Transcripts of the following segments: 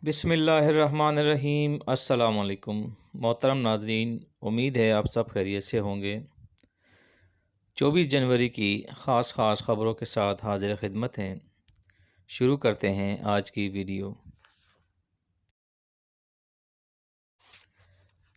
بسم اللہ الرحمن الرحیم۔ السلام علیکم محترم ناظرین، امید ہے آپ سب خیریت سے ہوں گے۔ 24 جنوری کی خاص خبروں کے ساتھ حاضر خدمت ہیں۔ شروع کرتے ہیں آج کی ویڈیو۔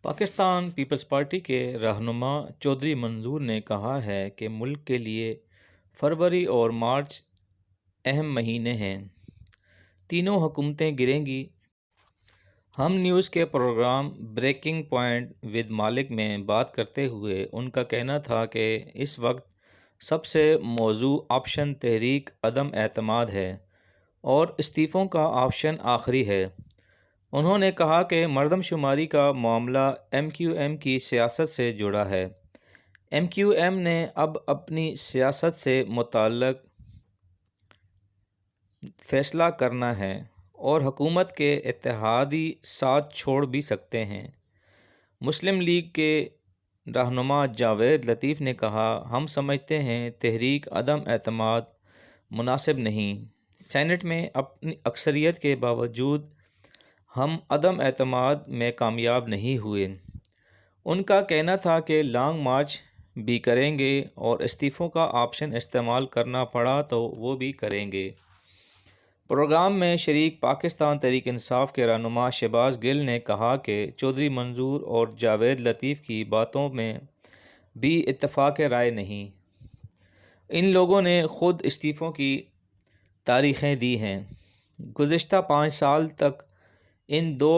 پاکستان پیپلز پارٹی کے رہنما چودھری منظور نے کہا ہے کہ ملک کے لیے فروری اور مارچ اہم مہینے ہیں، تینوں حکومتیں گریں گی۔ ہم نیوز کے پروگرام بریکنگ پوائنٹ ود مالک میں بات کرتے ہوئے ان کا کہنا تھا کہ اس وقت سب سے موزوں آپشن تحریک عدم اعتماد ہے اور استعفوں کا آپشن آخری ہے۔ انہوں نے کہا کہ مردم شماری کا معاملہ ایم کیو ایم کی سیاست سے جڑا ہے۔ ایم کیو ایم نے اب اپنی سیاست سے متعلق فیصلہ کرنا ہے اور حکومت کے اتحادی ساتھ چھوڑ بھی سکتے ہیں۔ مسلم لیگ کے رہنما جاوید لطیف نے کہا، ہم سمجھتے ہیں تحریک عدم اعتماد مناسب نہیں۔ سینٹ میں اپنی اکثریت کے باوجود ہم عدم اعتماد میں کامیاب نہیں ہوئے۔ ان کا کہنا تھا کہ لانگ مارچ بھی کریں گے اور استعفوں کا آپشن استعمال کرنا پڑا تو وہ بھی کریں گے۔ پروگرام میں شریک پاکستان تحریک انصاف کے رہنما شہباز گل نے کہا کہ چودھری منظور اور جاوید لطیف کی باتوں میں بھی اتفاق رائے نہیں۔ ان لوگوں نے خود استعفوں کی تاریخیں دی ہیں۔ گزشتہ 5 سال تک ان دو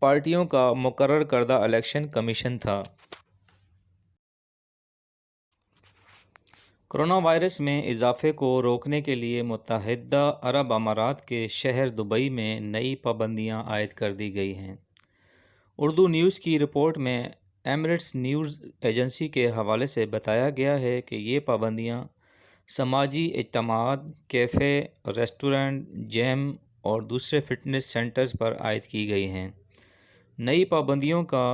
پارٹیوں کا مقرر کردہ الیکشن کمیشن تھا۔ کرونا وائرس میں اضافے کو روکنے کے لیے متحدہ عرب امارات کے شہر دبئی میں نئی پابندیاں عائد کر دی گئی ہیں۔ اردو نیوز کی رپورٹ میں ایمریٹس نیوز ایجنسی کے حوالے سے بتایا گیا ہے کہ یہ پابندیاں سماجی اجتماعات، کیفے، ریسٹورنٹ، جیم اور دوسرے فٹنس سینٹرز پر عائد کی گئی ہیں۔ نئی پابندیوں کا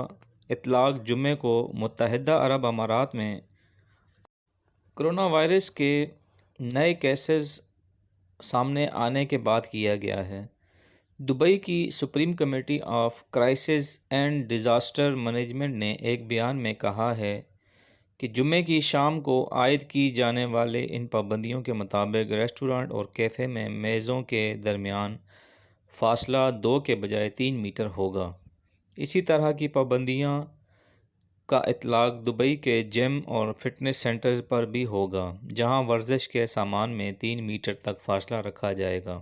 اطلاق جمعے کو متحدہ عرب امارات میں کرونا وائرس کے نئے کیسز سامنے آنے کے بعد کیا گیا ہے۔ دبئی کی supreme committee of crisis and disaster management نے ایک بیان میں کہا ہے کہ جمعے کی شام کو عائد کی جانے والے ان پابندیوں کے مطابق ریسٹورانٹ اور کیفے میں میزوں کے درمیان فاصلہ 2 کے بجائے 3 میٹر ہوگا۔ اسی طرح کی پابندیاں کا اطلاق دبئی کے جم اور فٹنس سینٹرز پر بھی ہوگا، جہاں ورزش کے سامان میں 3 میٹر تک فاصلہ رکھا جائے گا۔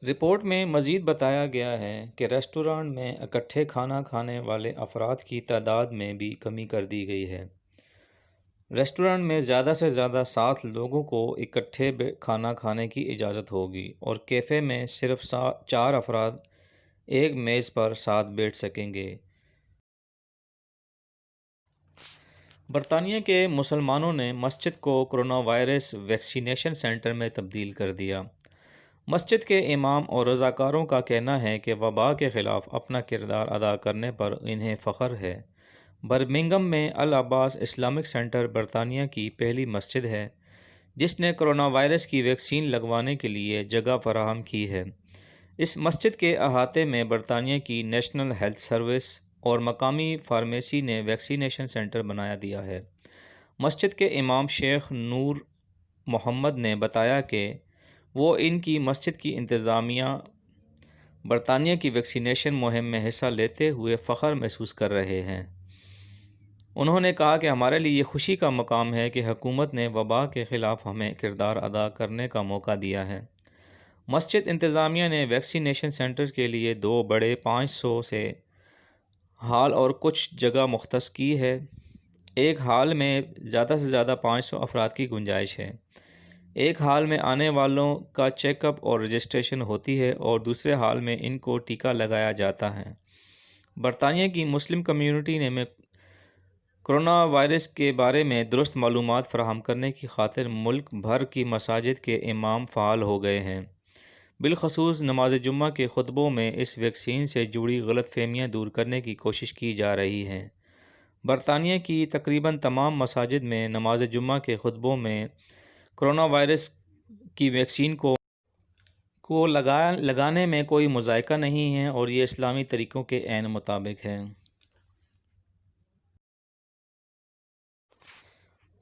رپورٹ میں مزید بتایا گیا ہے کہ ریسٹورانٹ میں اکٹھے کھانا کھانے والے افراد کی تعداد میں بھی کمی کر دی گئی ہے۔ ریسٹورانٹ میں زیادہ سے زیادہ 7 لوگوں کو اکٹھے کھانا کھانے کی اجازت ہوگی اور کیفے میں صرف 4 افراد ایک میز پر ساتھ بیٹھ سکیں گے۔ برطانیہ کے مسلمانوں نے مسجد کو کرونا وائرس ویکسینیشن سینٹر میں تبدیل کر دیا۔ مسجد کے امام اور رضاکاروں کا کہنا ہے کہ وبا کے خلاف اپنا کردار ادا کرنے پر انہیں فخر ہے۔ برمنگھم میں العباس اسلامک سینٹر برطانیہ کی پہلی مسجد ہے جس نے کرونا وائرس کی ویکسین لگوانے کے لیے جگہ فراہم کی ہے۔ اس مسجد کے احاطے میں برطانیہ کی نیشنل ہیلتھ سروس اور مقامی فارمیسی نے ویکسینیشن سینٹر بنا دیا ہے۔ مسجد کے امام شیخ نور محمد نے بتایا کہ وہ ان کی مسجد کی انتظامیہ برطانیہ کی ویکسینیشن مہم میں حصہ لیتے ہوئے فخر محسوس کر رہے ہیں۔ انہوں نے کہا کہ ہمارے لیے یہ خوشی کا مقام ہے کہ حکومت نے وبا کے خلاف ہمیں کردار ادا کرنے کا موقع دیا ہے۔ مسجد انتظامیہ نے ویکسینیشن سینٹر کے لیے 2 بڑے 500 سے ہال اور کچھ جگہ مختص کی ہے۔ ایک ہال میں زیادہ سے زیادہ 500 افراد کی گنجائش ہے۔ ایک ہال میں آنے والوں کا چیک اپ اور رجسٹریشن ہوتی ہے اور دوسرے ہال میں ان کو ٹیکہ لگایا جاتا ہے۔ برطانیہ کی مسلم کمیونٹی نے کرونا وائرس کے بارے میں درست معلومات فراہم کرنے کی خاطر ملک بھر کی مساجد کے امام فعال ہو گئے ہیں۔ بالخصوص نماز جمعہ کے خطبوں میں اس ویکسین سے جڑی غلط فہمیاں دور کرنے کی کوشش کی جا رہی ہے۔ برطانیہ کی تقریباً تمام مساجد میں نماز جمعہ کے خطبوں میں کرونا وائرس کی ویکسین کو کو لگانے میں کوئی مذائقہ نہیں ہے اور یہ اسلامی طریقوں کے عین مطابق ہے۔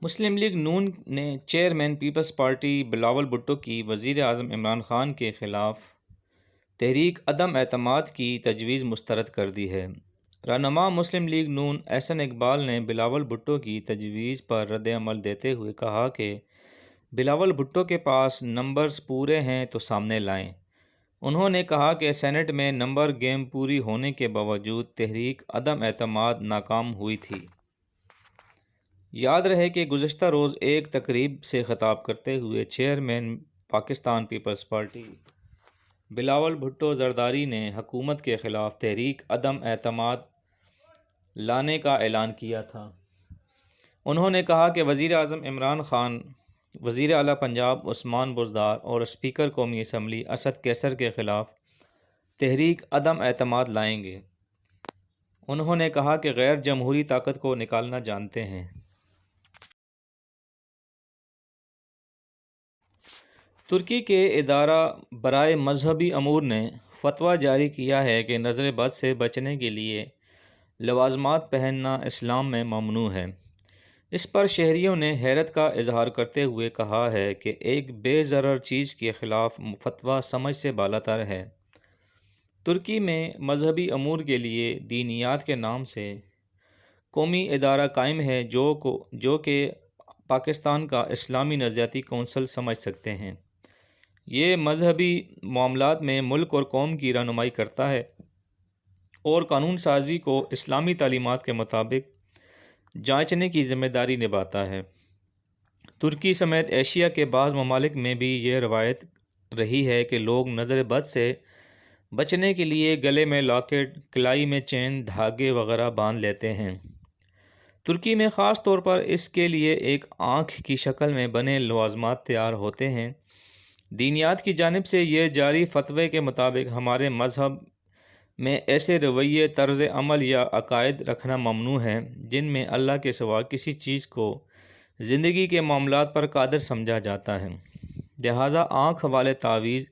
مسلم لیگ نون نے چیئرمین پیپلز پارٹی بلاول بھٹو کی وزیر اعظم عمران خان کے خلاف تحریک عدم اعتماد کی تجویز مسترد کر دی ہے۔ رہنما مسلم لیگ نون احسن اقبال نے بلاول بھٹو کی تجویز پر رد عمل دیتے ہوئے کہا کہ بلاول بھٹو کے پاس نمبرز پورے ہیں تو سامنے لائیں۔ انہوں نے کہا کہ سینٹ میں نمبر گیم پوری ہونے کے باوجود تحریک عدم اعتماد ناکام ہوئی تھی۔ یاد رہے کہ گزشتہ روز ایک تقریب سے خطاب کرتے ہوئے چیئرمین پاکستان پیپلز پارٹی بلاول بھٹو زرداری نے حکومت کے خلاف تحریک عدم اعتماد لانے کا اعلان کیا تھا۔ انہوں نے کہا کہ وزیر اعظم عمران خان، وزیر اعلیٰ پنجاب عثمان بزدار اور اسپیکر قومی اسمبلی اسد کیسر کے خلاف تحریک عدم اعتماد لائیں گے۔ انہوں نے کہا کہ غیر جمہوری طاقت کو نکالنا جانتے ہیں۔ ترکی کے ادارہ برائے مذہبی امور نے فتویٰ جاری کیا ہے کہ نظر بد سے بچنے کے لیے لوازمات پہننا اسلام میں ممنوع ہے۔ اس پر شہریوں نے حیرت کا اظہار کرتے ہوئے کہا ہے کہ ایک بے ضرر چیز کے خلاف فتویٰ سمجھ سے بالاتر ہے۔ ترکی میں مذہبی امور کے لیے دینیات کے نام سے قومی ادارہ قائم ہے جو کہ پاکستان کا اسلامی نظریاتی کونسل سمجھ سکتے ہیں۔ یہ مذہبی معاملات میں ملک اور قوم کی رہنمائی کرتا ہے اور قانون سازی کو اسلامی تعلیمات کے مطابق جانچنے کی ذمہ داری نبھاتا ہے۔ ترکی سمیت ایشیا کے بعض ممالک میں بھی یہ روایت رہی ہے کہ لوگ نظر بد سے بچنے کے لیے گلے میں لاکٹ، کلائی میں چین، دھاگے وغیرہ باندھ لیتے ہیں۔ ترکی میں خاص طور پر اس کے لیے ایک آنکھ کی شکل میں بنے لوازمات تیار ہوتے ہیں۔ دینیات کی جانب سے یہ جاری فتوے کے مطابق ہمارے مذہب میں ایسے رویے، طرز عمل یا عقائد رکھنا ممنوع ہے جن میں اللہ کے سوا کسی چیز کو زندگی کے معاملات پر قادر سمجھا جاتا ہے۔ لہٰذا آنکھ والے تعویذ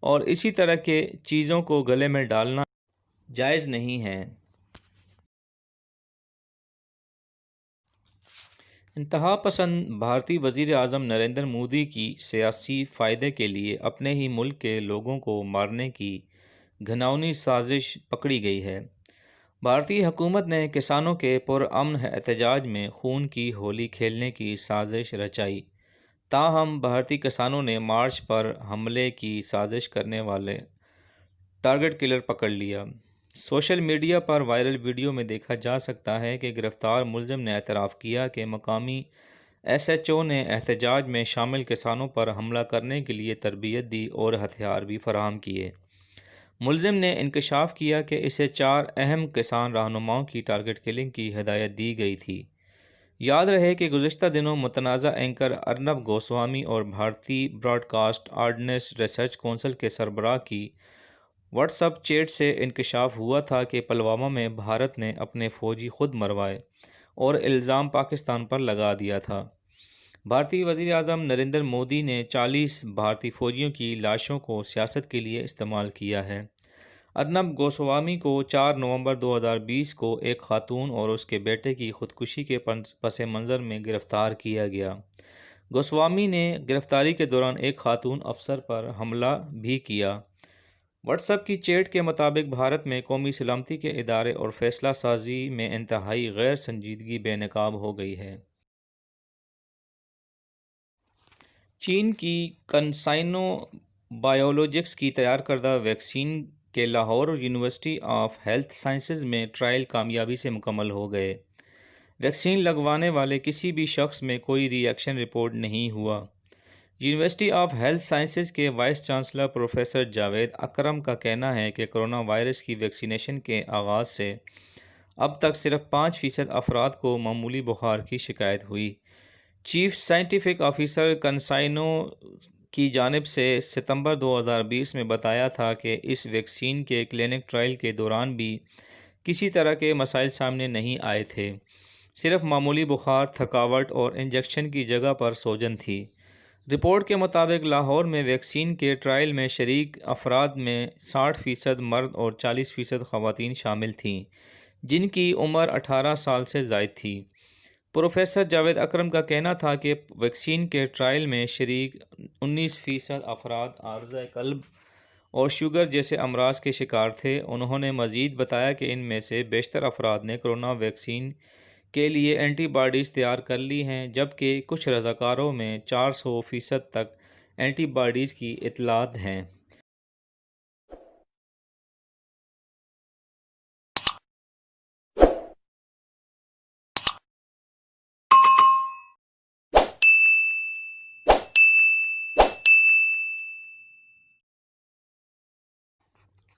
اور اسی طرح کے چیزوں کو گلے میں ڈالنا جائز نہیں ہے۔ انتہا پسند بھارتی وزیر اعظم نریندر مودی کی سیاسی فائدے کے لیے اپنے ہی ملک کے لوگوں کو مارنے کی گھناؤنی سازش پکڑی گئی ہے۔ بھارتی حکومت نے کسانوں کے پرامن احتجاج میں خون کی ہولی کھیلنے کی سازش رچائی، تاہم بھارتی کسانوں نے مارچ پر حملے کی سازش کرنے والے ٹارگٹ کلر پکڑ لیا۔ سوشل میڈیا پر وائرل ویڈیو میں دیکھا جا سکتا ہے کہ گرفتار ملزم نے اعتراف کیا کہ مقامی ایس ایچ او نے احتجاج میں شامل کسانوں پر حملہ کرنے کے لیے تربیت دی اور ہتھیار بھی فراہم کیے۔ ملزم نے انکشاف کیا کہ اسے 4 اہم کسان رہنماؤں کی ٹارگٹ کلنگ کی ہدایت دی گئی تھی۔ یاد رہے کہ گزشتہ دنوں متنازع اینکر ارنب گوسوامی اور بھارتی broadcast audience research council کے سربراہ کی واٹس ایپ چیٹ سے انکشاف ہوا تھا کہ پلوامہ میں بھارت نے اپنے فوجی خود مروائے اور الزام پاکستان پر لگا دیا تھا۔ بھارتی وزیر اعظم نریندر مودی نے 40 بھارتی فوجیوں کی لاشوں کو سیاست کے لیے استعمال کیا ہے۔ ارنب گوسوامی کو 4 نومبر 2020 کو ایک خاتون اور اس کے بیٹے کی خودکشی کے پس منظر میں گرفتار کیا گیا۔ گوسوامی نے گرفتاری کے دوران ایک خاتون افسر پر حملہ بھی کیا۔ واٹس ایپ کی چیٹ کے مطابق بھارت میں قومی سلامتی کے ادارے اور فیصلہ سازی میں انتہائی غیر سنجیدگی بے نقاب ہو گئی ہے۔ چین کی کنسائنو بایولوجکس کی تیار کردہ ویکسین کے Lahore university of health sciences میں ٹرائل کامیابی سے مکمل ہو گئے۔ ویکسین لگوانے والے کسی بھی شخص میں کوئی ری ایکشن رپورٹ نہیں ہوا۔ یونیورسٹی آف ہیلتھ سائنسز کے وائس چانسلر پروفیسر جاوید اکرم کا کہنا ہے کہ کرونا وائرس کی ویکسینیشن کے آغاز سے اب تک صرف 5% افراد کو معمولی بخار کی شکایت ہوئی۔ چیف سائنٹیفک آفیسر کنسائنو کی جانب سے ستمبر 2020 میں بتایا تھا کہ اس ویکسین کے کلینک ٹرائل کے دوران بھی کسی طرح کے مسائل سامنے نہیں آئے تھے، صرف معمولی بخار، تھکاوٹ اور انجیکشن کی جگہ پر سوجن تھی۔ رپورٹ کے مطابق لاہور میں ویکسین کے ٹرائل میں شریک افراد میں 60% مرد اور 40% خواتین شامل تھیں جن کی عمر 18 سال سے زائد تھی۔ پروفیسر جاوید اکرم کا کہنا تھا کہ ویکسین کے ٹرائل میں شریک 19% افراد عارضہ قلب اور شوگر جیسے امراض کے شکار تھے۔ انہوں نے مزید بتایا کہ ان میں سے بیشتر افراد نے کرونا ویکسین کے لیے اینٹی باڈیز تیار کر لی ہیں، جبکہ کچھ رضاکاروں میں 400% تک اینٹی باڈیز کی اطلاعات ہیں۔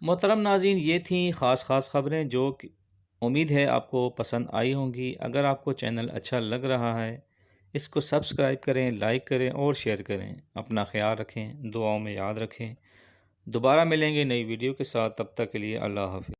محترم ناظرین، یہ تھیں خاص خبریں جو کہ امید ہے آپ کو پسند آئی ہوں گی۔ اگر آپ کو چینل اچھا لگ رہا ہے اس کو سبسکرائب کریں، لائک کریں اور شیئر کریں۔ اپنا خیال رکھیں، دعاؤں میں یاد رکھیں۔ دوبارہ ملیں گے نئی ویڈیو کے ساتھ، تب تک کے لیے اللہ حافظ۔